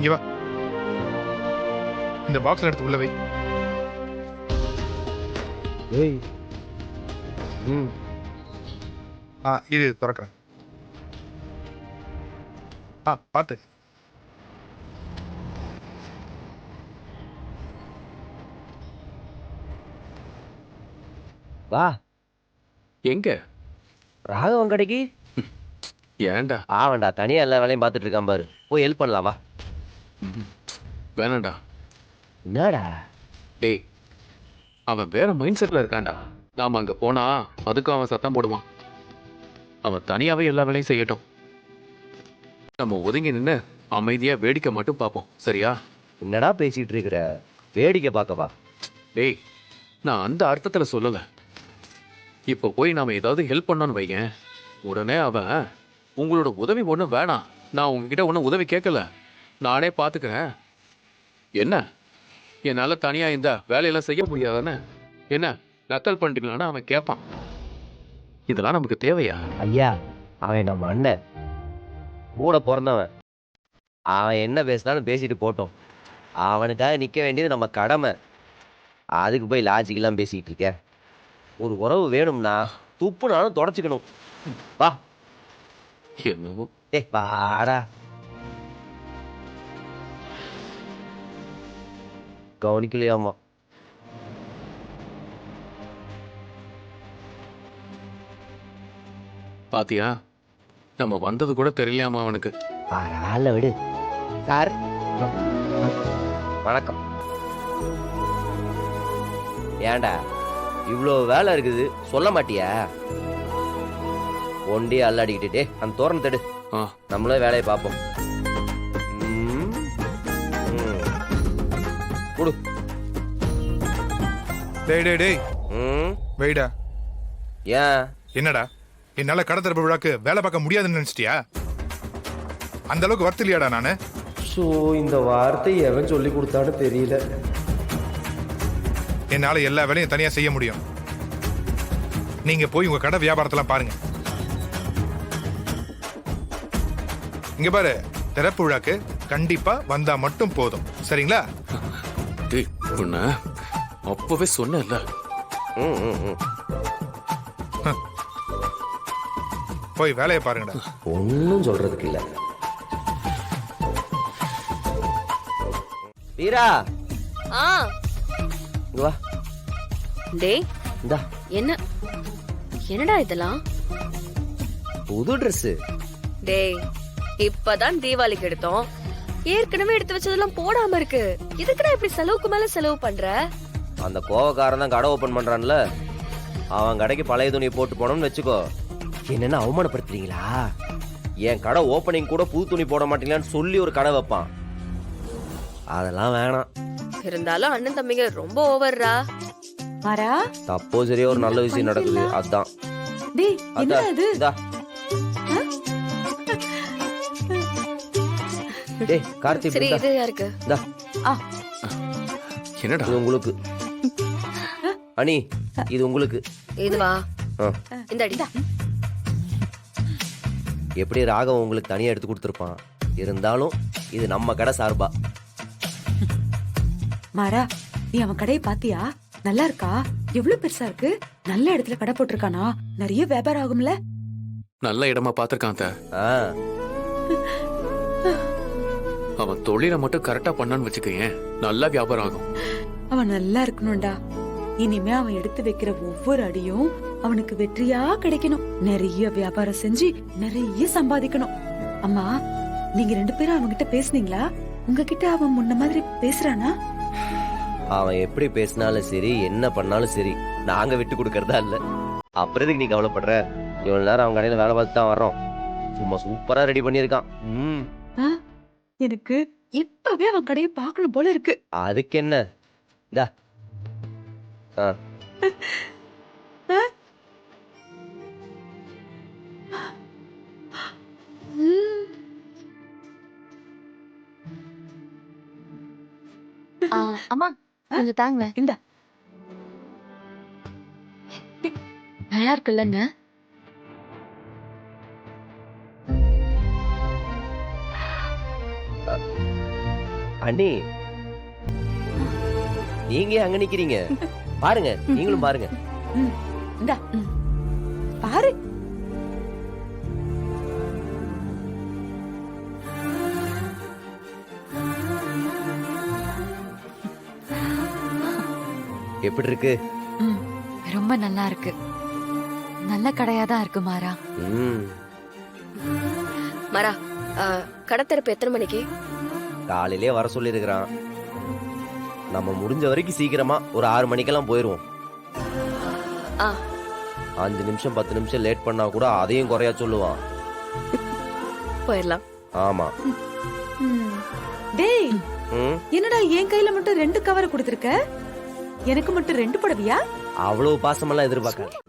இங்க வா, இந்த பாக்ஸ்ல எடுத்து உள்ள வை. ஏய். ம். இது திறக்கிறேன். பார்த்து. வா. எங்க? ராகவன் கடைக்கு. ஏன்டா? ஆவண்டா, தனியா எல்லா வேலையும் பார்த்துட்டு இருக்கான் பாரு. போய் ஹெல்ப் பண்ணலாம் வா. வேணாண்டா. என்னடா? டேய், அவன் வேற மைண்ட் செட்ல இருக்கான்டா. நாம அங்க போனா அதுக்கும் அவன் சத்தம் போடுவான். அவன் தனியாவே எல்லா வேலையும் செய்யட்டும். நம்ம ஒதுங்கி நின்று அமைதியா வேடிக்கை மட்டும் பார்ப்போம், சரியா? என்னடா பேசிட்டு இருக்கிற? வேடிக்கை பார்க்கவா? டேய், நான் அந்த அர்த்தத்துல சொல்லல. இப்போ போய் நாம ஏதாவது ஹெல்ப் பண்ணோன்னு வையேன், உடனே அவன் உங்களோட உதவி ஒன்றும் வேணாம், நான் உங்ககிட்ட ஒன்றும் உதவி கேட்கல, நானே பார்த்துக்கிறேன். என்ன, என்னால் தனியாக இந்த வேலையெல்லாம் செய்ய முடியாதானே? என்ன நக்கல் பண்ணிட்டீங்களான்னு அவன் கேட்பான். இதெல்லாம் நமக்கு தேவையா? ஐயா, அவன் நம்ம அண்ணன், கூட பிறந்தவன். அவன் என்ன பேசினாலும் பேசிட்டு போட்டோம். அவனுக்காக நிற்க வேண்டியது நம்ம கடமை. அதுக்கு போய் லாஜிக்கெல்லாம் பேசிக்கிட்டு இருக்க. ஒரு உறவு வேணும்னா துப்புனாலும் தொடச்சிக்கணும். வா. என்னவோ. வாடா. கவனிக்கலையாமா? பாத்தியா, நம்ம வந்தது கூட தெரியலையாமா அவனுக்கு. பரவாயில்ல விடு. சார் வணக்கம். ஏன்டா இவ்வளோ வேலை இருக்குது சொல்ல மாட்டியா? ஒண்டி அல்லாடிக்கிட்டே அந்த தோரணை தடு. நம்மளே வேலையை பார்ப்போம். கொடு. டேய் டேய் டேய், வெயிடா. ஏன்? என்னடா, என்னால கடை திறப்பு விழாக்கு வேலை பார்க்க முடியாதுன்னு நினைச்சிட்டியா? அந்த அளவுக்கு வர்த்து இல்லையாடா நானு? ஸோ இந்த வார்த்தை எவன் சொல்லி கொடுத்தான்னு தெரியல. என்னால எல்லா வேலையும் தனியா செய்ய முடியும். நீங்க போய் உங்க கடை வியாபாரத்தெல்லாம் பாருங்க. இங்க பாரு, திறப்பு விழாக்கு கண்டிப்பா வந்தா மட்டும் போதும், சரிங்களா? அப்பவே சொன்னல. போய் வேலையை பாருங்கடா. ஒன்னும் சொல்றதுக்கு இல்ல. வீரா, இங்க வா. டேய், இந்தா. என்னடா இதெல்லாம்? புது Dress. டேய், இப்பதான் தீபாவளிக்கு எடுத்தோம். ஏற்கனவே எடுத்து வச்சதெல்லாம் போடாம இருக்கு. இதுக்குடா இப்படி செலவுக்கு மேல செலவு பண்ற? அந்த கோவக்காரன் தான் கடை ஓபன் பண்றான்ல, அவன் கடைக்கு பழைய துணியை போட்டு போனோம்னு வச்சுக்கோ. என்னென்ன அவமானப்படுத்துறீங்களா? என் கடை ஓபனிங் கூட புது துணி போட மாட்டீங்களான்னு சொல்லி ஒரு கடை வைப்பான். அதெல்லாம் வேணாம். இருந்தாலும் அண்ணன் தம்பிங்க ரொம்ப ஓவர்ரா. மாறா, தப்போ சரியா ஒரு நல்ல விஷயம் நடக்குது, அதான். டேய், என்னடா இது? டேய் கார்த்திக், சரி, இது யாருக்கு? என்னடா? இது உங்களுக்கு. அனி, இது உங்களுக்கு. இதுவா? இந்தடி. எப்படி ராகவன் உங்களுக்கு தனியா எடுத்து கொடுத்துருப்பான். இருந்தாலும் இது நம்ம கடை சார்பா. மாறா, நீ அவன் கடையை பாத்தியா? நல்லா இருக்கா? எவ்வளவு பெருசா இருக்கு. நல்ல இடத்துல கடை போட்டிருக்கானா? நிறைய வியாபாரம் ஆகும்ல. நல்ல இடமா பாத்திருக்கான். அவன் தொழிலை மட்டும் கரெக்டா பண்ணான்னு வச்சுக்கேன், நல்லா வியாபாரம் ஆகும். அவன் நல்லா இருக்கணும்டா. இனிமே அவன் எடுத்து வைக்கிற ஒவ்வொரு அடியும் அவனுக்கு வெற்றியா கிடைக்கணும். நிறைய வியாபாரம் செஞ்சு நிறைய சம்பாதிக்கணும். அம்மா, நீங்க 2 பேரும் அவன்கிட்ட பேசுனீங்களா? உங்ககிட்ட அவன் முன்ன மாதிரி பேசுறானா? அவன் எப்படி பேசினாலும் சரி, என்ன பண்ணாலும் சரி, நாங்க விட்டு கொடுக்கறதா இல்ல. அப்புறம் நீ கவலைப்படுற? இவ்வளவு நேரம் அவன் கடையில வேலை பார்த்து தான் வர்றோம். சும்மா சூப்பரா ரெடி பண்ணிருக்கான். எனக்கு இப்பவே அவன் கடையை பார்க்கணும் போல இருக்கு. அதுக்கு என்ன? இந்தா. அம்மா, கொஞ்சம் தாங்க. இந்த நல்லா இருக்குல்லங்க? அண்ணி நீங்க ஏன் அங்க நிக்கிறீங்க? பாருங்க, நீங்களும் பாருங்க. இந்தா பாரு. எப்படி இருக்கு? ரொம்ப நல்லா இருக்கு. நல்ல கடையா தான் இருக்கு மாறா. ம், மரா கடை திறப்பு எத்தனை மணிக்கு? காலையிலே வர சொல்லியிருக்கிறான். நம்ம முடிஞ்ச வரைக்கும் சீக்கிரமா ஒரு 6 மணிக்கெல்லாம் போயிருவோம். ஆ 5 நிமிஷம் 10 நிமிஷம் லேட் பண்ணா கூட அதையும் குறையா சொல்லுவான். போயிடலாம். ஆமா. ம். டேய் ம், என்னடா என் கையில மட்டும் 2 கவர் கொடுத்திருக்க, எனக்கு மட்டும் 2 புடவையா? அவ்வளவு பாசமெல்லாம் எதிர்பார்க்க